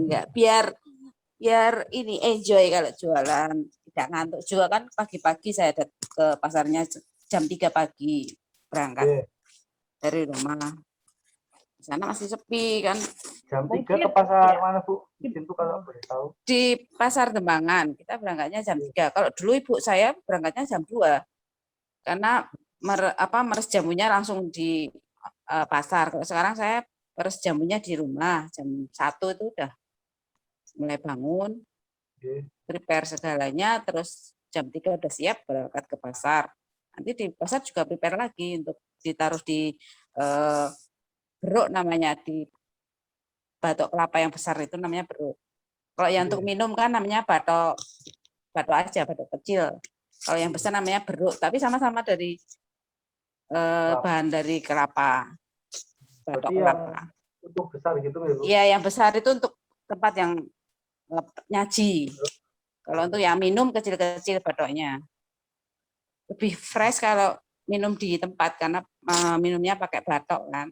Enggak, biar ini enjoy kalau jualan, tidak ngantuk juga kan. Pagi-pagi saya ke pasarnya jam 3 pagi berangkat dari rumah. Di sana masih sepi kan. Jam 3 Mungkin, ke pasar ya. mana Bu? Izin tuh kalau boleh tahu. Di Pasar Dembangan, kita berangkatnya jam 3. Kalau dulu ibu saya berangkatnya jam 2. Karena meres jamunya langsung di pasar. Kalau sekarang saya meres jamunya di rumah. Jam 1 itu udah mulai bangun, prepare segalanya, terus jam 3 udah siap berangkat ke pasar. Nanti di pasar juga prepare lagi untuk ditaruh di beruk namanya, di batok kelapa yang besar itu namanya beruk. Kalau yang untuk minum kan namanya batok aja, batok kecil. Kalau yang besar namanya beruk, tapi sama-sama dari bahan dari kelapa, batok kelapa. Untuk besar gitu ya Bu? Iya, yang besar itu untuk tempat yang nyaji. Kalau untuk yang minum kecil-kecil batoknya. Lebih fresh kalau minum di tempat karena minumnya pakai batok kan.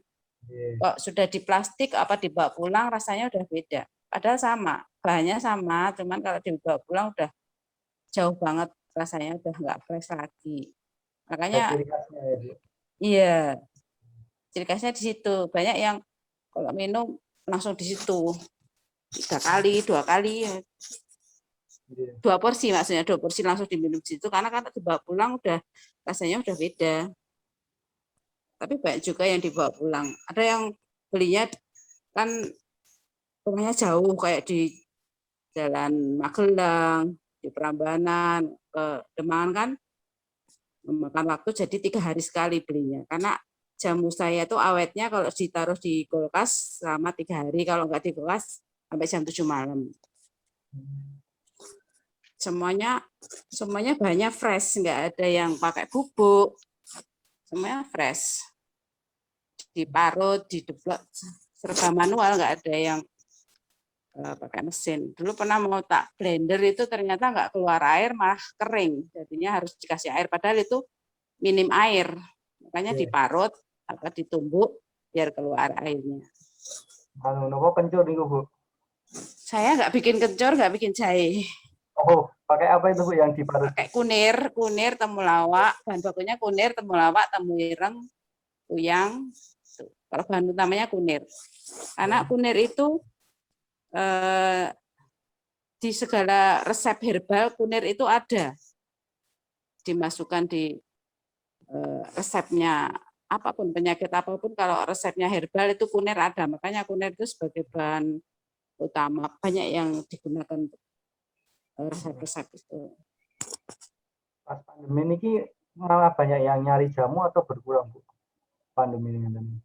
Kok sudah di plastik apa dibawa pulang rasanya udah beda. Padahal sama, bahannya sama, cuman kalau dibawa pulang udah jauh banget rasanya, udah nggak fresh lagi. Makanya ciri khasnya ya Bu? iya, ciri khasnya di situ. Banyak yang kalau minum langsung di situ 3 kali, 2 kali, 2 porsi maksudnya, 2 porsi langsung diminum di situ karena kan dibawa pulang udah rasanya udah beda. Tapi banyak juga yang dibawa pulang. Ada yang belinya kan rumahnya jauh kayak di Jalan Magelang, di Prambanan, ke Demangan kan memakan waktu jadi 3 hari sekali belinya. Karena jamu saya itu awetnya kalau ditaruh di kulkas selama 3 hari, kalau nggak di kulkas sampai jam 7 malam. Semuanya bahannya fresh, nggak ada yang pakai bubuk. Semuanya fresh. Diparut, dideblok, serba manual, nggak ada yang pakai mesin. Dulu pernah mau tak blender itu ternyata nggak keluar air, malah kering. Jadinya harus dikasih air, padahal itu minim air. Makanya diparut, apa ditumbuk, biar keluar airnya. Nopo kencur nih Bu? Saya nggak bikin kencur, nggak bikin jahe. Oh, pakai apa itu Bu yang diparut? Pakai kunir, temulawak, bahan bakunya kunir, temulawak, temu ireng, uyang. Kalau bahan utamanya kunir. Karena kunir itu di segala resep herbal, kunir itu ada. Dimasukkan di resepnya apapun, penyakit apapun, kalau resepnya herbal itu kunir ada. Makanya kunir itu sebagai bahan utama. Banyak yang digunakan untuk resep-resep itu. Pas pandemi ini malah banyak yang nyari jamu atau berkurang Bu? Pandemi ini.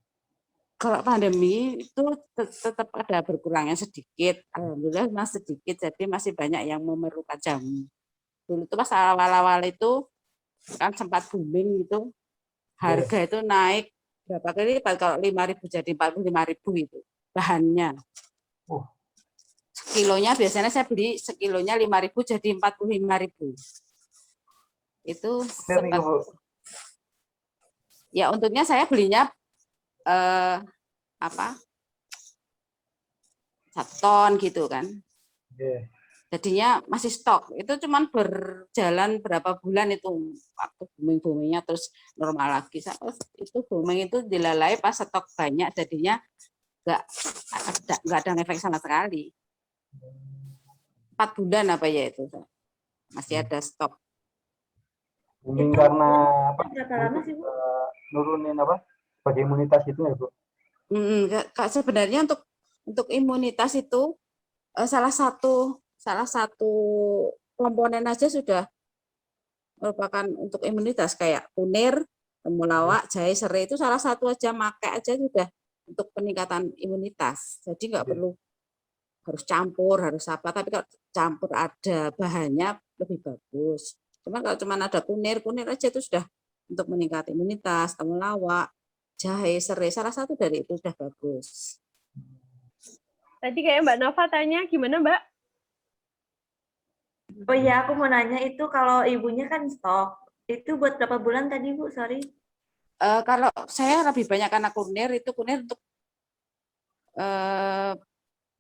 Kalau pandemi itu tetap ada berkurangnya sedikit. Alhamdulillah masih sedikit, jadi masih banyak yang memerlukan jamu. Dulu itu pas awal-awal itu kan sempat booming itu, harga itu naik berapa kali lipat, kalau 5.000 jadi 45.000 itu bahannya. Sekilonya biasanya saya beli sekilonya 5.000 jadi 45.000. Itu sempat. Ya untungnya saya belinya 1 ton gitu kan. Jadinya masih stok. Itu cuman berjalan berapa bulan itu waktu booming-boomingnya terus normal lagi. Itu booming itu dilalai pas stok banyak, jadinya nggak ada efek sama sekali. 4 bulan apa ya itu masih ada stok. Booming karena apa? Berapa lama sih Bu? Nurunin apa? Sebagai imunitas itu ya Bu? Sebenarnya untuk imunitas itu salah satu komponen aja sudah merupakan untuk imunitas, kayak kunir, temulawak, jahe, serai itu salah satu aja, pakai aja sudah untuk peningkatan imunitas. Jadi nggak perlu harus campur, harus apa, tapi kalau campur ada bahannya lebih bagus. Cuma kalau cuma ada kunir aja itu sudah untuk meningkatkan imunitas, temulawak, jahe, serai, salah satu dari itu sudah bagus. Tadi kayak Mbak Nova tanya, gimana Mbak? Oh iya, aku mau nanya itu kalau ibunya kan stok, itu buat berapa bulan tadi Bu? Sorry. Kalau saya lebih banyak karena kunir untuk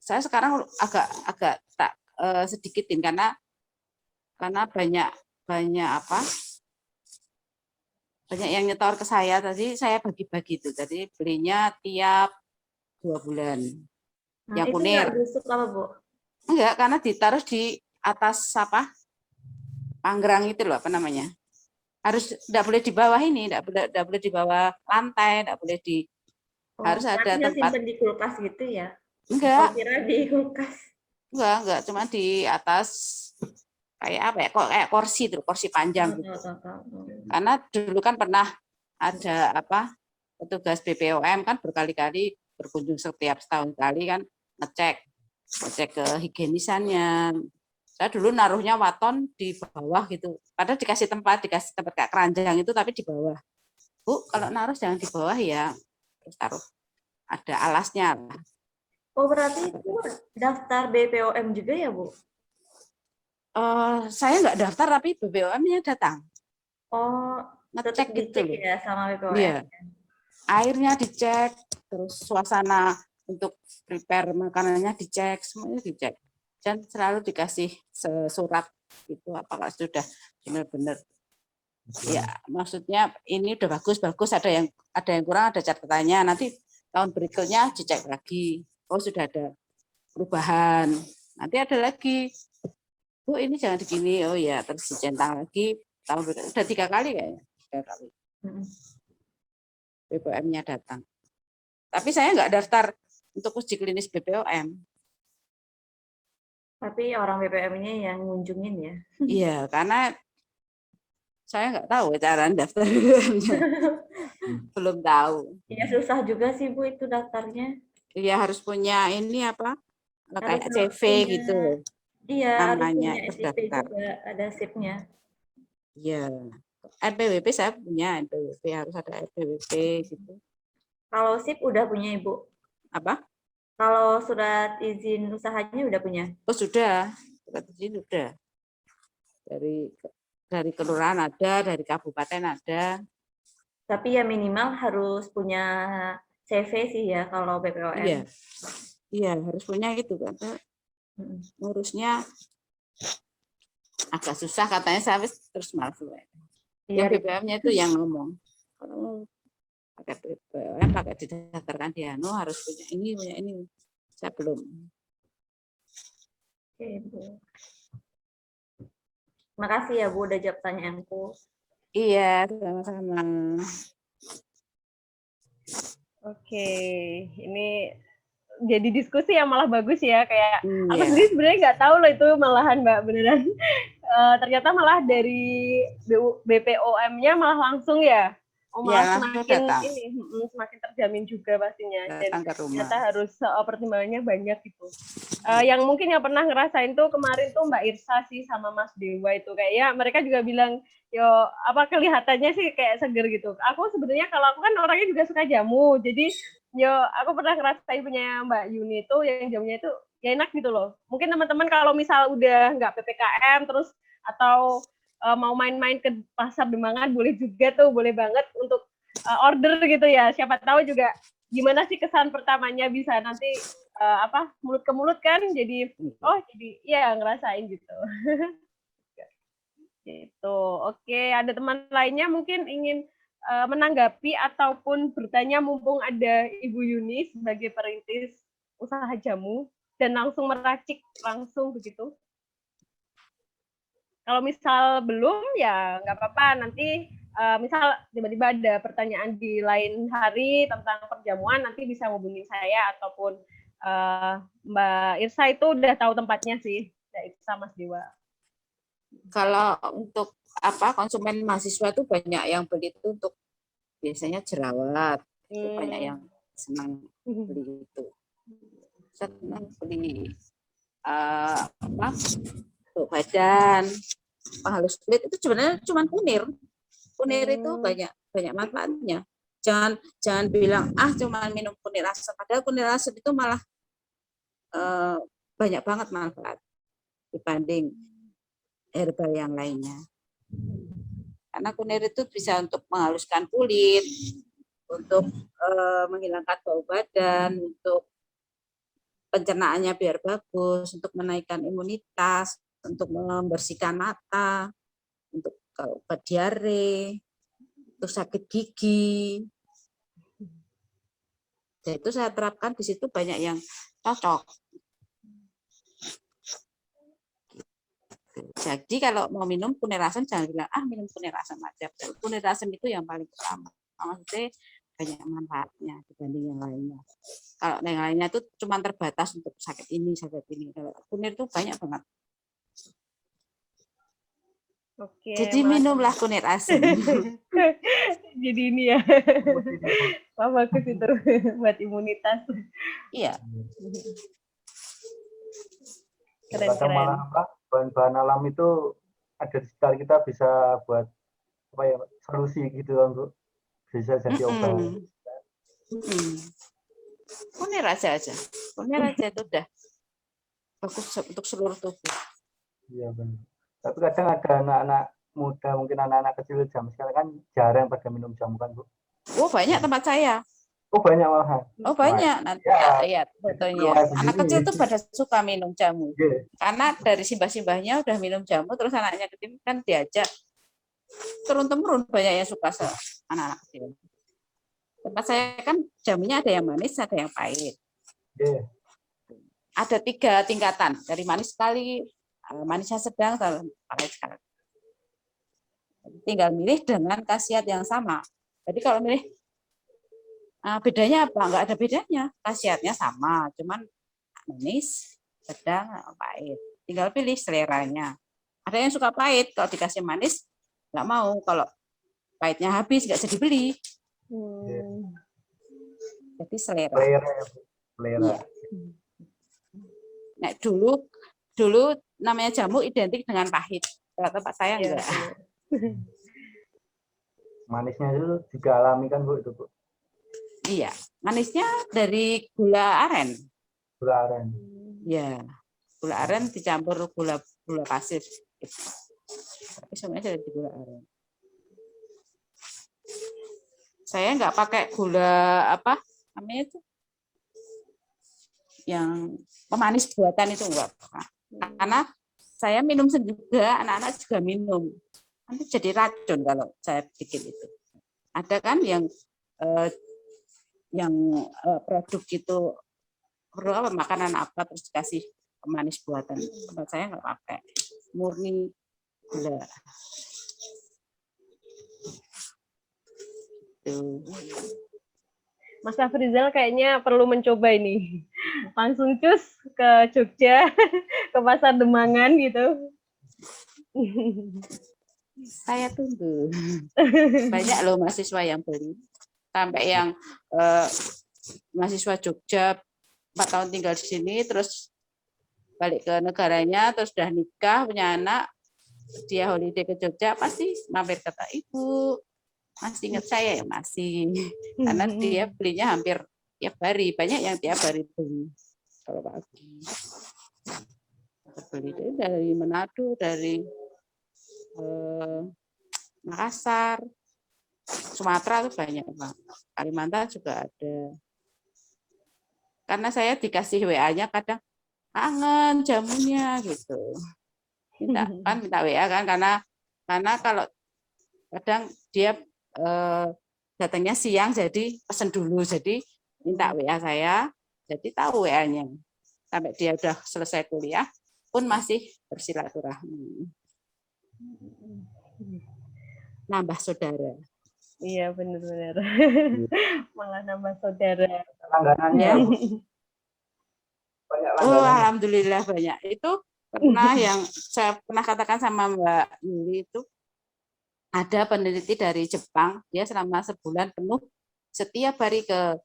saya sekarang agak tak sedikitin karena banyak apa? Banyak yang nyetor ke saya, tadi saya bagi-bagi itu. Jadi belinya tiap 2 bulan. Nah, Yang itu kunir. nggak busuk apa, Bu? Enggak, karena ditaruh di atas apa? Panggerang itu loh, apa namanya? Harus enggak boleh di bawah ini, enggak boleh di bawah lantai, enggak boleh di Oh, harus ada berarti nggak tempat. simpen di kulkas gitu ya? Oh, Enggak, kira di kulkas. enggak, cuma di atas kayak apa ya? Kok kayak kursi tuh, kursi panjang gitu. Tahu. Karena dulu kan pernah ada apa? Petugas BPOM kan berkali-kali berkunjung setiap setahun kali kan ngecek kehigienisannya. Saya dulu naruhnya waton di bawah gitu. Padahal dikasih tempat kayak keranjang itu tapi di bawah. Bu, kalau naruh jangan di bawah ya. Terus taruh ada alasnya. Oh, berarti itu daftar BPOM juga ya, Bu? Saya nggak daftar tapi BPOM-nya datang Oh, tetap ngecek gitu dicek loh. ya sama BPOM. Iya. Airnya dicek, terus suasana untuk prepare makanannya dicek, semuanya dicek. Dan selalu dikasih surat itu apakah sudah benar-benar ya, maksudnya ini udah bagus, ada yang kurang, ada catatannya. Nanti tahun berikutnya dicek lagi. Oh, sudah ada perubahan. Nanti ada lagi. Bu, ini jangan begini. Oh ya, terus dicentang lagi. Tahun berikutnya udah 3 kali kayaknya. 3 kali. BPOM-nya datang. Tapi saya nggak daftar untuk uji klinis BPOM. Tapi orang BPOM-nya yang ngunjungin ya? Iya, karena saya nggak tahu cara daftar BPOM-nya. Belum tahu. Ya susah juga sih, Bu, itu daftarnya. Iya, harus punya ini apa? Harus Kayak CV punya, gitu iya, harus namanya, punya terus SIP daftar. juga, ada SIP-nya. Iya. NPWP saya punya, NPWP harus ada NPWP gitu. Kalau SIP udah punya, Ibu? Apa? Kalau surat izin usahanya udah punya? Oh, sudah. Surat izin sudah. Dari kelurahan ada, dari kabupaten ada. Tapi ya minimal harus punya CV sih ya kalau BPOM. Iya. Iya, harus punya itu kan. Ngurusnya agak susah katanya, saya terus malas. Iya, Yang BPOM-nya itu yang ngomong. Kalau pakai BPOM, pakai didaftarkan di anu harus punya ini. Saya belum. Oke, Bu. Makasih ya, Bu, udah jawab pertanyaanku. Iya, sama-sama. Oke, ini jadi diskusi yang malah bagus ya, kayak aku Iya. sendiri sebenarnya nggak tahu loh itu malahan Mbak beneran. Ternyata malah dari BPOM-nya malah langsung ya. Oh, malah Ya, semakin datang. ini semakin terjamin juga pastinya. Dan Datang ke rumah. ternyata harus pertimbangannya banyak gitu. Yang mungkin yang pernah ngerasain tuh kemarin tuh Mbak Irsa sih sama Mas Dewa itu kayaknya mereka juga bilang yo apa kelihatannya sih kayak seger gitu. Aku sebenarnya kalau aku kan orangnya juga suka jamu. Jadi yo aku pernah ngerasain punya Mbak Yuni itu yang jamunya itu ya enak gitu loh. Mungkin teman-teman kalau misal udah nggak PPKM terus atau mau main-main ke pasar Demangan boleh juga tuh, boleh banget untuk order gitu ya. Siapa tahu juga gimana sih kesan pertamanya bisa nanti mulut ke mulut kan jadi ya ngerasain gitu. Gitu. Oke, ada teman lainnya mungkin ingin menanggapi ataupun bertanya mumpung ada Ibu Yuni sebagai perintis usaha jamu dan langsung meracik langsung begitu. Kalau misal belum ya nggak apa-apa, nanti misal tiba-tiba ada pertanyaan di lain hari tentang perjamuan nanti bisa hubungin saya ataupun Mbak Irsa itu udah tahu tempatnya sih, Mbak Irsa Mas Dewa. Kalau untuk konsumen mahasiswa itu banyak yang beli itu untuk biasanya jerawat. Itu banyak yang senang beli itu. Senang beli untuk badan, penghalus kulit itu sebenarnya cuma kunir. Kunir itu banyak manfaatnya. Jangan bilang cuma minum kunir asam. Padahal kunir asam itu malah banyak banget manfaat dibanding herbal yang lainnya. Karena kunir itu bisa untuk menghaluskan kulit, untuk menghilangkan bau badan, untuk pencernaannya biar bagus, untuk menaikkan imunitas, untuk membersihkan mata, untuk obat diare, untuk sakit gigi. Dan itu saya terapkan di situ banyak yang cocok. Jadi kalau mau minum punirasan jangan bilang minum punirasan aja. Punirasan itu yang paling utama. Maksudnya banyak manfaatnya dibanding yang lainnya. Kalau yang lainnya itu cuma terbatas untuk sakit ini, sakit ini. Kalau kunir itu banyak banget. Oke, Jadi minumlah kunir asam. Jadi ini ya. Wah, bagus itu buat imunitas. Iya. Kadang malah bahan-bahan alam itu ada di sekitar kita bisa buat solusi gitu kan Bu. Bisa jadi obat. Kunir aja. Kunir aja itu udah bagus untuk seluruh tubuh. Iya benar. Tapi kadang ada anak-anak muda, mungkin anak-anak kecil zaman sekarang kan jarang pada minum jamu kan Bu. Oh banyak tempat saya. Oh banyak malahan. Oh banyak. Nanti lihat fotonya. Anak kecil tuh pada suka minum jamu. Karena dari simbah-simbahnya udah minum jamu, terus anaknya kecil kan diajak. Turun-temurun banyak yang suka anak-anak kecil. Tempat saya kan jamunya ada yang manis, ada yang pahit. Ada 3 tingkatan, dari manis sekali, manisnya sedang, pahit sekali. Tinggal milih dengan khasiat yang sama. Jadi kalau milih bedanya apa? Enggak ada bedanya. Khasiatnya sama, cuman manis, sedang, pahit. Tinggal pilih seleranya. Ada yang suka pahit, kalau dikasih manis nggak mau. Kalau pahitnya habis nggak jadi beli. Jadi selera. Selera. Nah, dulu namanya jamu identik dengan pahit. Kalau tempat saya enggak. Manisnya itu juga alami kan Bu itu Bu? Iya, manisnya dari gula aren. Gula aren. Ya, gula aren dicampur gula pasir. Tapi sebenarnya dari gula aren. Saya nggak pakai gula apa namanya itu, yang pemanis buatan itu enggak. Karena saya minum juga, anak-anak juga minum. Nanti jadi racun kalau saya bikin itu. Ada kan yang produk itu perlu apa, makanan apa terus dikasih pemanis buatan. Tempat saya nggak pakai, murni gula. Mas Afrizal kayaknya perlu mencoba ini. Langsung cus ke Jogja, ke Pasar Demangan gitu. Saya tunggu. Banyak loh mahasiswa yang beli. Sampai yang mahasiswa Jogja 4 tahun tinggal di sini, terus balik ke negaranya, terus udah nikah, punya anak, dia holiday ke Jogja, pasti mampir kata Ibu, masih ingat saya ya? Masih. Karena dia belinya hampir tiap hari, banyak yang tiap hari beli. Kalau pagi beli dari Manado, dari Makassar, Sumatera itu banyak, Kalimantan juga ada. Karena saya dikasih WA-nya kadang kangen jamunya gitu. Minta WA kan, karena kalau kadang dia datangnya siang jadi pesen dulu, jadi minta WA saya, jadi tahu WA-nya. Sampai dia udah selesai kuliah pun masih bersilaturahmi. Nambah saudara. Iya benar-benar. Malah nambah saudara. Langganannya banyak langganan. Oh, alhamdulillah banyak. Itu pernah yang saya pernah katakan sama Mbak Yuli, itu ada peneliti dari Jepang, dia selama sebulan penuh setiap hari ke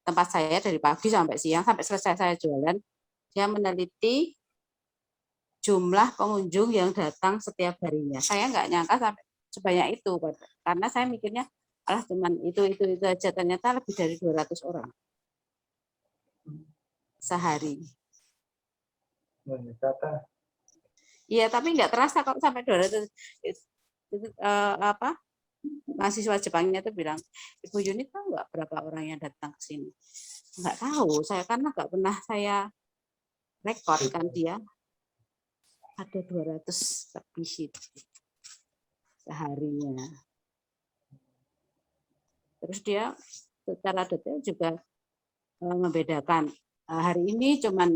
tempat saya dari pagi sampai siang, sampai selesai saya jualan, dia meneliti jumlah pengunjung yang datang setiap harinya. Saya nggak nyangka sampai sebanyak itu, karena saya mikirnya cuman itu aja, ternyata lebih dari 200 orang sehari. Iya, tapi nggak terasa kalau sampai 200. Mahasiswa Jepangnya itu bilang, Ibu Yuni tahu nggak berapa orang yang datang ke sini? nggak tahu saya karena nggak pernah saya rekod kan dia ada 200 lebih seharinya. Terus dia secara detail juga membedakan hari ini cuman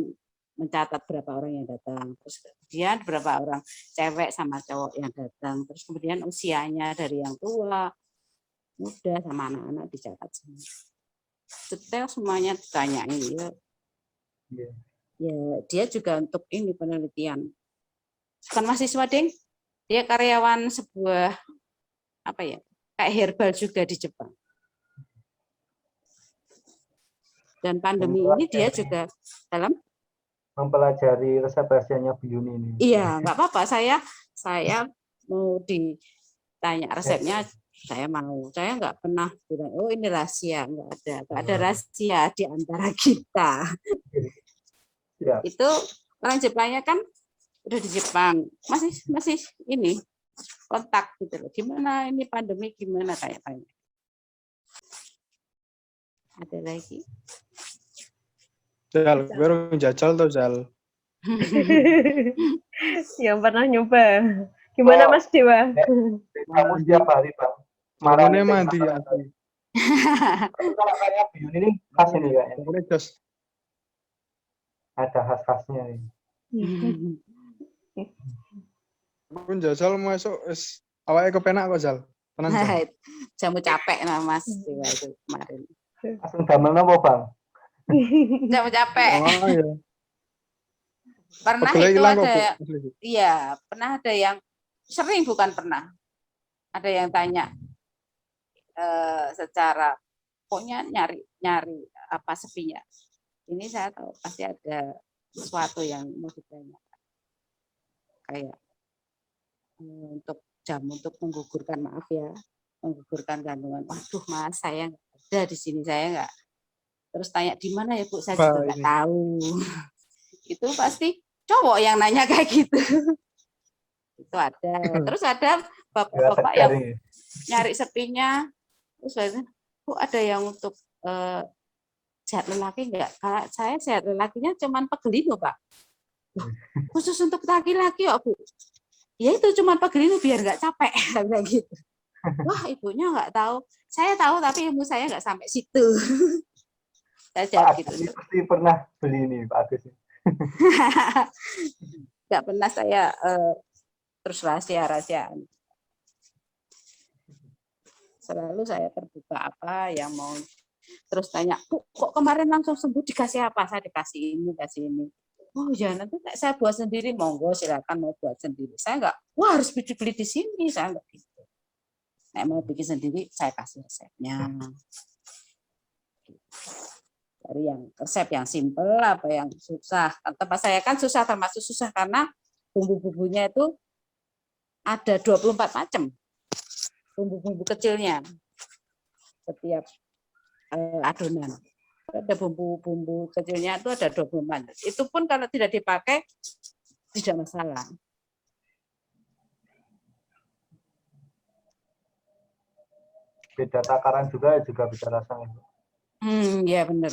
mencatat berapa orang yang datang, terus kemudian berapa orang cewek sama cowok yang datang, terus kemudian usianya dari yang tua, muda sama anak-anak dicatat semua. Detail semuanya ditanyain ya. Ya, dia juga untuk ini penelitian. Bukan mahasiswa, Ding. Dia karyawan sebuah apa ya? Kayak herbal juga di Jepang. Dan pandemi ini dia juga dalam mempelajari resep rahasianya Bu Yuni ini. Iya, nggak apa-apa. Saya mau ditanya resepnya, saya mau. Saya nggak pernah bilang, oh ini rahasia. Nggak ada rahasia di antara kita. Ya. Itu orang Jepangnya kan udah di Jepang, masih ini kontak gitu loh. Gimana ini pandemi gimana kayak. Ada lagi? Jal, baru jajal tuh Jal. Yang pernah nyoba. Gimana Mas Dewa? Kamu setiap hari Bang. Marahnya mati ya. Kalau kayak Bu Yuni ini khas ini kayaknya. Ada khas-khasnya ini. Pun jajal masuk awalnya kepenak kok Jal. Tenang Jal. Jamu capek nah Mas Dewa itu kemarin. Langsung damel apa Bang? Jamu capek. Oh iya. Pernah Pegel itu hilang kok, ada, Bu. iya pernah ada yang sering bukan pernah, ada yang tanya secara pokoknya nyari apa sepinya. Ini saya tahu pasti ada sesuatu yang mau ditanya kayak untuk jamu untuk menggugurkan menggugurkan kandungan. Waduh Mas saya nggak ada di sini saya nggak. Terus tanya di mana ya Bu saya juga nggak tahu. Itu pasti cowok yang nanya kayak gitu. Itu ada. Terus ada bapak-bapak yang nyari sepinya. Terus Bu ada yang untuk sehat lelaki enggak? Kalau saya sehat lelakinya cuman pegelinu, Pak. Khusus untuk laki-laki ya, Bu. Ya itu cuman pegelinu biar enggak capek kayak gitu. Wah, ibunya enggak tahu. Saya tahu tapi ilmu saya enggak sampai situ. Saya jawab gitu. Pasti pernah beli ini Pak Agus. Enggak pernah saya terus rahasia-rahasiaan. Selalu saya terbuka apa yang mau. Terus tanya, Bu, kok kemarin langsung sembuh dikasih apa? Saya dikasih ini, kasih ini. Oh ya nanti saya buat sendiri, monggo silakan mau buat sendiri. Saya enggak, wah harus beli di sini, saya enggak gitu. Nek mau bikin sendiri, saya kasih resepnya. Dari yang resep yang simpel, apa yang susah. Tempat saya kan susah, termasuk susah karena bumbu-bumbunya itu ada 24 macam. Bumbu-bumbu kecilnya. Setiap adonan. Ada bumbu-bumbu kecilnya itu ada 24. Itu pun kalau tidak dipakai, tidak masalah. Beda takaran juga bisa rasanya. Ya benar.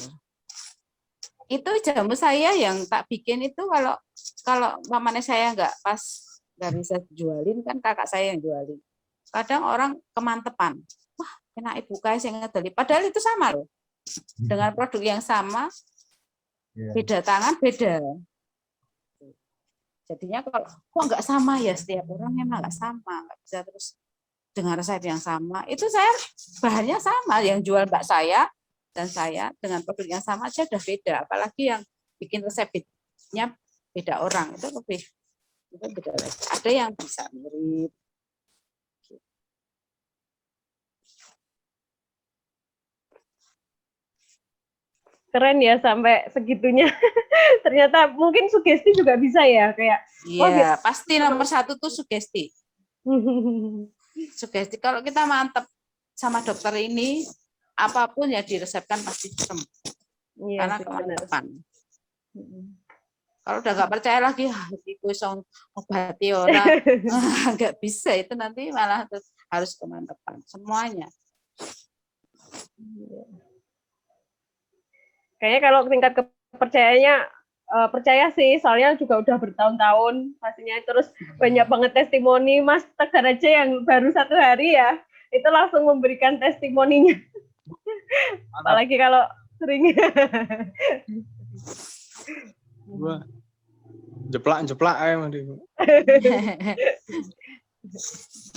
Itu jamu saya yang tak bikin itu kalau mamanya saya nggak bisa jualin kan kakak saya yang jualin. Kadang orang kemantepan. Wah, enak ibu guys yang ngedeli. Padahal itu sama loh. Dengan produk yang sama, beda tangan beda. Jadinya kalau kok nggak sama ya setiap orang memang nggak sama, nggak bisa terus dengan resep yang sama. Itu saya bahannya sama, yang jual mbak saya dan saya dengan produk yang sama aja udah beda. Apalagi yang bikin resepnya beda orang itu lebih beda lagi. Ada yang bisa mirip. Keren ya sampai segitunya. Ternyata mungkin sugesti juga bisa ya kayak. Iya, pasti nomor satu tuh sugesti. Sugesti kalau kita mantep sama dokter ini, apapun yang diresepkan pasti sembuh. Iya, karena kemantepan. Kalau udah nggak percaya lagi, itu song obati orang, nggak bisa itu nanti malah harus kemantepan semuanya. Kayaknya kalau tingkat kepercayaannya percaya sih, soalnya juga udah bertahun-tahun pastinya. Terus banyak banget testimoni Mas Tegar aja yang baru 1 hari ya, itu langsung memberikan testimoninya. Apalagi kalau sering. Wah, jeplak aja mah dia.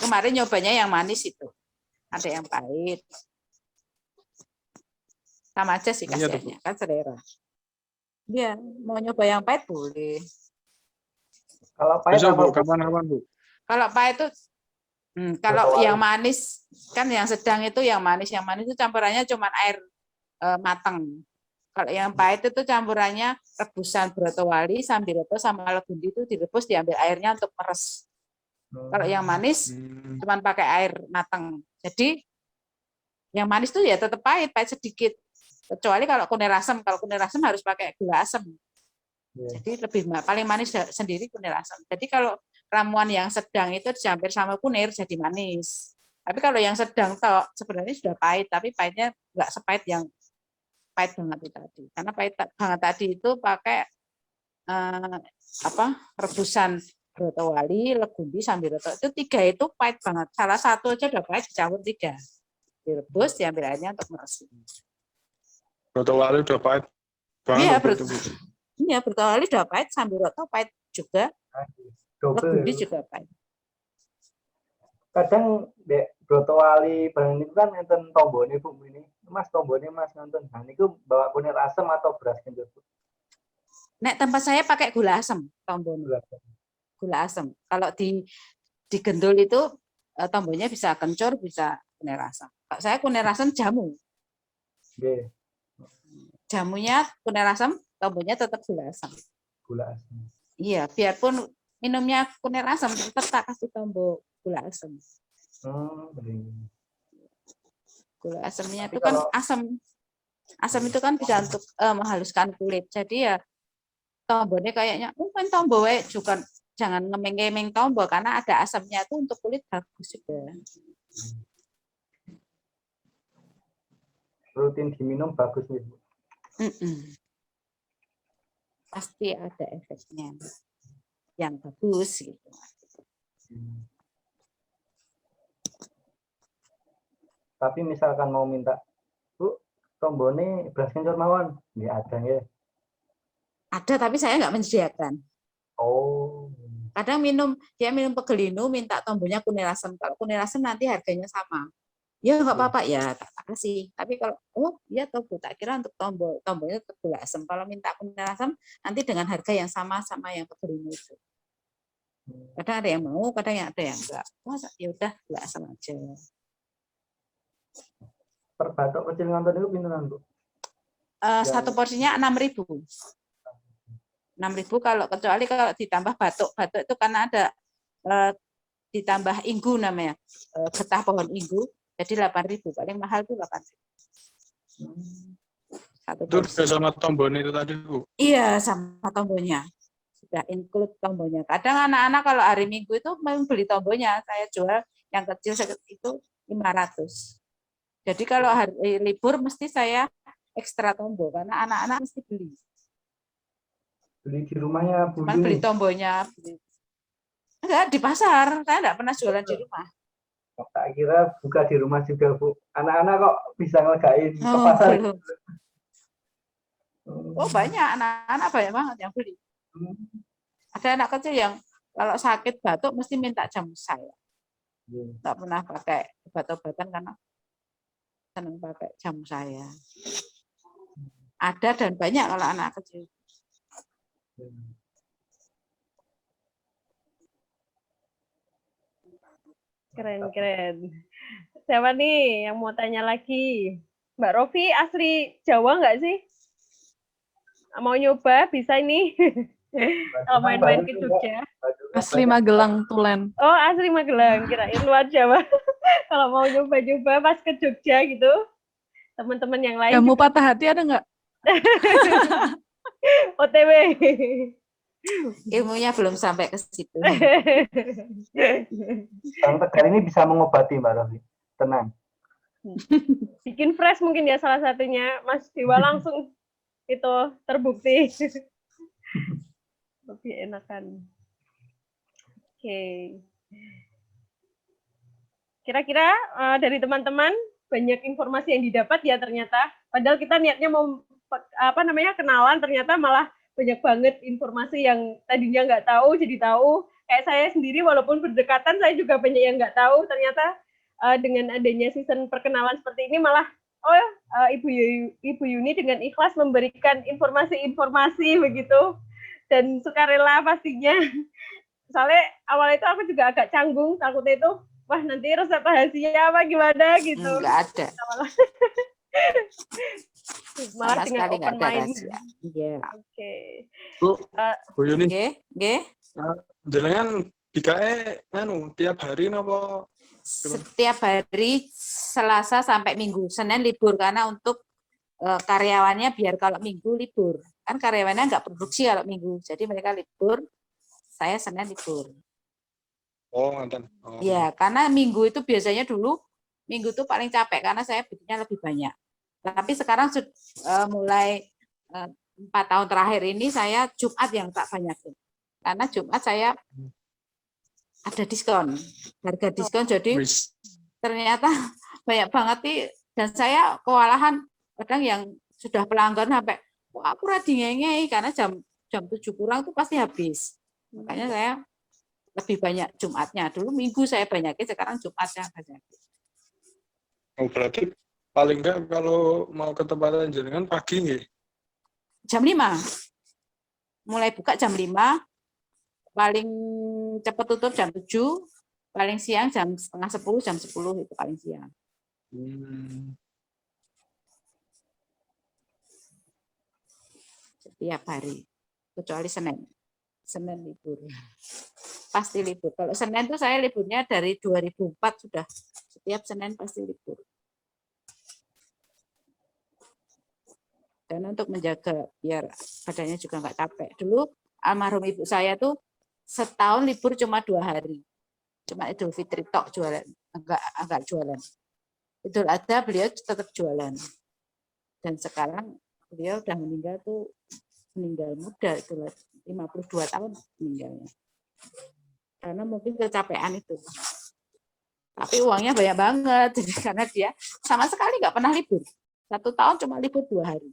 Kemarin nyobanya yang manis itu. Ada yang pahit. Sama aja sih Iya tuh, kasihannya, kan selera. Iya, mau nyoba yang pahit boleh. Kalau pahit Besok apa, Bu, Bu? kapan-kapan Bu? Kalau pahit itu kalau Berapa yang wali? manis kan yang sedang itu yang manis itu campurannya cuma air matang. Kalau yang pahit itu campurannya rebusan brotowali, sambiloto sama legundi itu direbus diambil airnya untuk meres. Kalau yang manis cuma pakai air matang. Jadi yang manis itu ya tetap pahit sedikit. Kecuali kalau kunir asam harus pakai gula asam. Jadi lebih paling manis sendiri kunir asam. Jadi kalau ramuan yang sedang itu dicampur sama kunir jadi manis. Tapi kalau yang sedang tok sebenarnya sudah pahit, tapi pahitnya nggak sepahit yang pahit banget itu tadi. Karena pahit banget tadi itu pakai rebusan brotowali, legundi, sambiloto. Itu 3 itu pahit banget. Salah satu aja udah pahit dicampur 3. Direbus, diambil airnya untuk meres. Brotowali udah pahit banget. Iya, brotowali udah pahit, sambiloto pahit juga, legundi juga pahit. Kadang dek brotowali barang itu kan enten tombone Bu ini. Mas tombone Mas nonton. Nah niku bawa kunir asam atau beras kencur Bu? Nek tempat saya pakai gula asam, tombone. Gula asam. Kalau di gendul itu tombonnya bisa kencur, bisa kunir asam. Kalau saya kunir asam jamu. Nggih. Jamunya kunir asam, tombonnya tetap gula asam. Gula asam. Iya, biarpun minumnya kunir asam tetap tak kasih tombo gula asam. Gula asamnya itu kan asam. Asam itu kan bisa untuk menghaluskan kulit. Jadi ya tombonnya kayaknya, kan tombo juga jangan ngemeng-ngemeng tombo karena ada asamnya itu untuk kulit bagus juga. Rutin diminum bagus nih Bu. Pasti ada efeknya yang bagus gitu. Tapi misalkan mau minta, Bu, tombone beras kencur mawon, ya ada ya. Ada tapi saya nggak menyediakan. Oh. Kadang dia minum pegelinu minta tombonya kunir asam. Kalau kunir asam nanti harganya sama. Ya nggak apa-apa ya, tak kasih. Tapi kalau iya toh tak kira untuk tombolnya tetap gula asam. Kalau minta kunir asam nanti dengan harga yang sama yang pegelinu itu. Kadang ada yang mau, kadang ada yang enggak. Ya udah gula asam aja. Per batok kecil ngonton itu pinteran Bu? Satu porsinya 6.000. 6.000 kecuali kalau ditambah batuk itu karena ada ditambah inggu namanya, getah pohon inggu, jadi 8.000. Paling mahal tuh 8.000. Itu udah sama tombone itu tadi Bu? Iya, sama tombonya. Sudah include tombonya. Kadang anak-anak kalau hari Minggu itu memang beli tombonya, saya jual yang kecil itu 500. Jadi kalau hari libur mesti saya ekstra tombo karena anak-anak mesti beli. Beli di rumahnya Bu. Beli tombonya. Enggak, di pasar. Saya enggak pernah jualan di rumah. Tak kira buka di rumah juga Bu. Anak-anak kok bisa ngegain ke pasar. Belum. Banyak anak-anak banyak banget yang beli. Ada anak kecil yang kalau sakit batuk mesti minta jamu saya. Enggak pernah pakai obat-obatan karena senang pakai jamu saya. Ada dan banyak kalau anak kecil. Keren. Siapa nih yang mau tanya lagi? Mbak Rofi asli Jawa nggak sih? Mau nyoba bisa ini. Kalau main-main ke Jogja. Asli Magelang, Tulen. Oh, asli Magelang. Kirain luar Jawa. Kalau mau nyoba-nyoba pas ke Jogja gitu. Teman-teman yang lain. Jamu patah hati ada nggak? OTW. Ilmunya belum sampai ke situ. Bang Tegar ini bisa mengobati Mbak Rofi. Tenang. Bikin fresh mungkin ya salah satunya. Mas Dewa langsung itu terbukti. Lebih enakan. Oke. Kira-kira dari teman-teman banyak informasi yang didapat ya ternyata. Padahal kita niatnya mau kenalan, ternyata malah banyak banget informasi yang tadinya nggak tahu jadi tahu. Kayak saya sendiri walaupun berdekatan saya juga banyak yang nggak tahu. Ternyata dengan adanya season perkenalan seperti ini malah Ibu Yuni dengan ikhlas memberikan informasi-informasi begitu dan sukarela pastinya. Soalnya awal itu aku juga agak canggung, takutnya itu wah nanti resep rahasianya apa gimana gitu. Enggak ada. Malah Sama dengan sekali open enggak ada mind. rahasia. Iya. Oke. Bu Yuni, Nggih. jenengan dikae tiap hari napa? Setiap hari Selasa sampai Minggu. Senin libur karena untuk karyawannya biar kalau Minggu libur. Kan karyawannya nggak produksi kalau Minggu. Jadi mereka libur, saya Senin libur. Oh, ngoten. Oh. Ya, karena Minggu itu biasanya dulu, Minggu itu paling capek karena saya bikinnya lebih banyak. Tapi sekarang mulai 4 tahun terakhir ini saya Jumat yang tak banyakin. Karena Jumat saya ada diskon, harga diskon, jadi ternyata banyak banget nih, dan saya kewalahan kadang yang sudah pelanggan sampai aku radingenge karena jam 7 kurang itu pasti habis. Makanya saya lebih banyak Jumatnya. Dulu Minggu saya banyakin, sekarang Jumatnya banyakin. Oh, berarti paling enggak kalau mau ke tempat jenengan pagi nggih? Jam 5. Mulai buka jam 5, paling cepat tutup jam 7, paling siang jam setengah 10, jam 10 itu paling siang. Setiap hari, kecuali Senin. Senin libur. Pasti libur. Kalau Senin tuh saya liburnya dari 2004 sudah. Setiap Senin pasti libur. Dan untuk menjaga biar badannya juga nggak capek. Dulu almarhum ibu saya tuh setahun libur cuma 2 hari. Cuma Idul Fitri tok jualan, enggak jualan. Idul Adha beliau tetap jualan. Dan sekarang beliau udah meninggal muda, itu 52 tahun meninggalnya. Karena mungkin kecapean itu. Tapi uangnya banyak banget, jadi karena dia sama sekali nggak pernah libur. 1 tahun cuma libur 2 hari.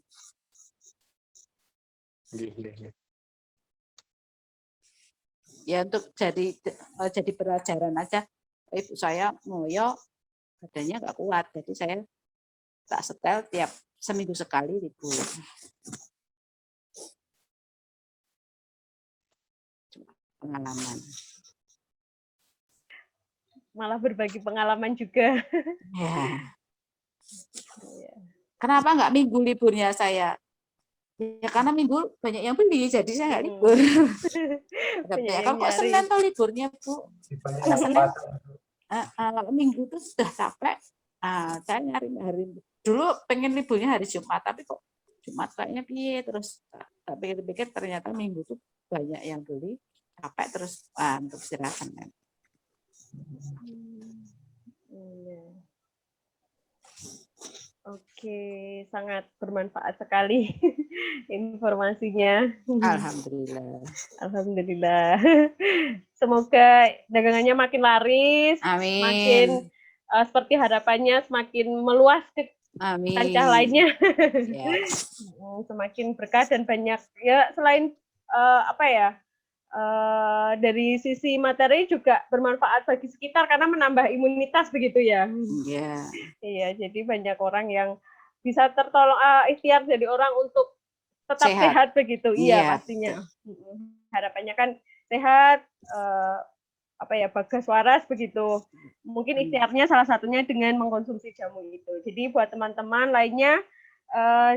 Ya untuk jadi pelajaran aja. Ibu saya ngoyo, badannya nggak kuat, jadi saya tak setel tiap seminggu sekali libur. Pengalaman. Malah berbagi pengalaman juga. Ya. Kenapa nggak Minggu liburnya saya? Ya karena Minggu banyak yang beli, jadi saya nggak libur. Kalau kok Senin tuh liburnya, Bu? Kalau Minggu tuh sudah capek. Saya nyari hari dulu pengen liburnya hari Jumat, tapi kok Jumat kayaknya piye, terus tapi pikir ternyata Minggu tuh banyak yang beli, capek terus untuk istirahat Senin. Oke, sangat bermanfaat sekali informasinya. Alhamdulillah. Alhamdulillah. Semoga dagangannya makin laris, Amin. makin seperti harapannya, semakin meluas ke kancah lainnya. Yes. Semakin berkah dan banyak ya, selain dari sisi materi juga bermanfaat bagi sekitar karena menambah imunitas begitu ya. Iya. Iya, jadi banyak orang yang bisa tertolong, ikhtiar jadi orang untuk tetap sehat begitu. Iya, pastinya. Harapannya kan sehat, bagas waras begitu. Mungkin ikhtiarnya salah satunya dengan mengkonsumsi jamu itu. Jadi buat teman-teman lainnya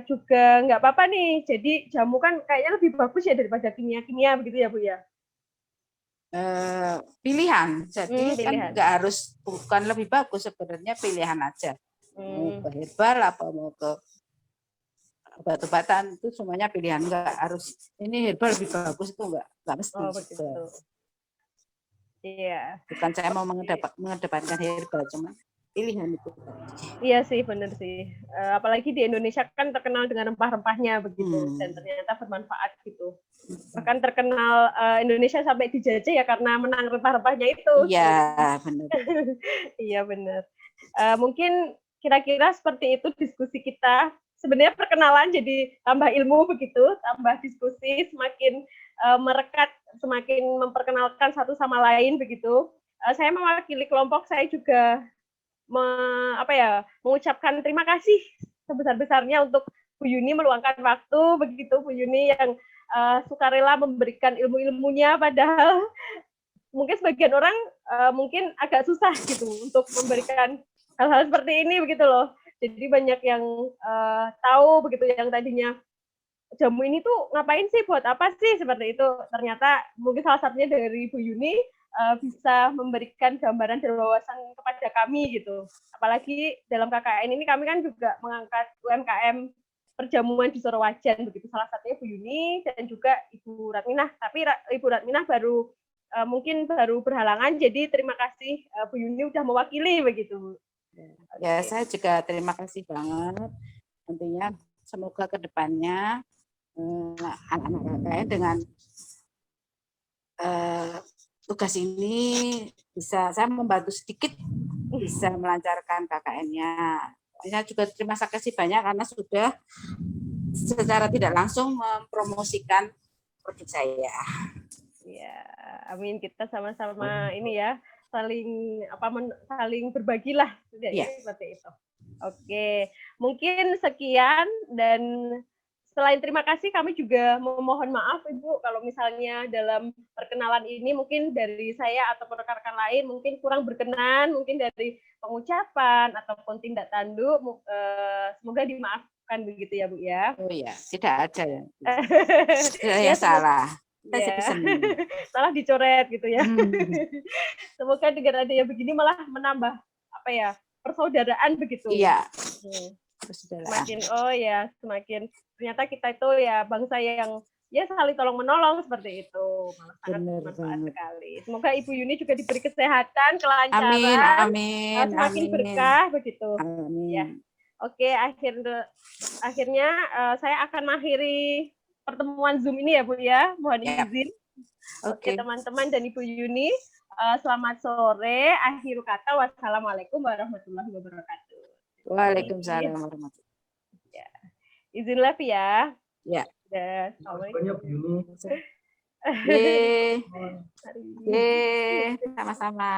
juga nggak apa-apa nih. Jadi jamu kan kayaknya lebih bagus ya daripada kimia-kimia begitu ya Bu ya. Pilihan. Jadi kan nggak harus, bukan lebih bagus, sebenarnya pilihan aja. Mau ke herbal apa mau ke obat-obatan itu semuanya pilihan, nggak harus ini herbal lebih bagus, itu nggak mesti. Oh, begitu. Iya. Bukan saya mau mengedepankan herbal, cuma pilihan itu. Iya sih, bener sih. Apalagi di Indonesia kan terkenal dengan rempah-rempahnya begitu, dan Hmm. ternyata bermanfaat gitu. Bahkan terkenal Indonesia sampai dijajah ya karena menang rempah-rempahnya itu. Iya, benar. Iya bener. Mungkin kira-kira seperti itu diskusi kita. Sebenarnya perkenalan jadi tambah ilmu begitu, tambah diskusi, semakin merekat, semakin memperkenalkan satu sama lain begitu. Saya mewakili kelompok, saya juga mengucapkan terima kasih sebesar-besarnya untuk Bu Yuni meluangkan waktu begitu, Bu Yuni yang sukarela memberikan ilmu-ilmunya, padahal mungkin sebagian orang mungkin agak susah gitu untuk memberikan hal-hal seperti ini begitu loh. Jadi banyak yang tahu begitu, yang tadinya jamu ini tuh ngapain sih, buat apa sih, seperti itu. Ternyata mungkin salah satunya dari Bu Yuni bisa memberikan gambaran dan wawasan kepada kami gitu. Apalagi dalam KKN ini kami kan juga mengangkat UMKM perjamuan di Sorowajan begitu. Salah satunya Bu Yuni dan juga Ibu Ratminah. Tapi Ibu Ratminah mungkin baru berhalangan, jadi terima kasih Bu Yuni udah mewakili begitu. Ya, saya juga terima kasih banget. Tentunya semoga ke depannya anak-anak KKN dengan tugas ini saya membantu sedikit bisa melancarkan KKN-nya. Saya juga terima kasih banyak karena sudah secara tidak langsung mempromosikan produk saya. Ya, amin, kita sama-sama ini ya, saling berbagilah Ya. seperti itu. Oke, mungkin sekian, dan selain terima kasih kami juga memohon maaf Ibu kalau misalnya dalam perkenalan ini mungkin dari saya atau rekan-rekan lain mungkin kurang berkenan, mungkin dari pengucapan ataupun tindak tanduk, semoga dimaafkan begitu ya Bu ya. Oh ya, tidak ada ya. Ya, Saya salah. Ya. Saya Salah dicoret gitu ya. Semoga dengan adanya begini malah menambah persaudaraan begitu. Iya. Semakin ternyata kita itu ya bangsa yang ya saling tolong menolong seperti itu. Malah sangat bermanfaat sekali. Semoga Ibu Yuni juga diberi kesehatan, kelancaran, semakin berkah begitu. Amin. Ya. Oke, akhirnya saya akan mengakhiri pertemuan Zoom ini ya Bu ya. Mohon izin. Oke, teman-teman dan Ibu Yuni, selamat sore. Akhir kata, wassalamualaikum warahmatullahi wabarakatuh. Waalaikumsalam warahmatullahi wabarakatuh. Ya. Izin live ya. Ya. Banyak Bu Yuni. Sama-sama.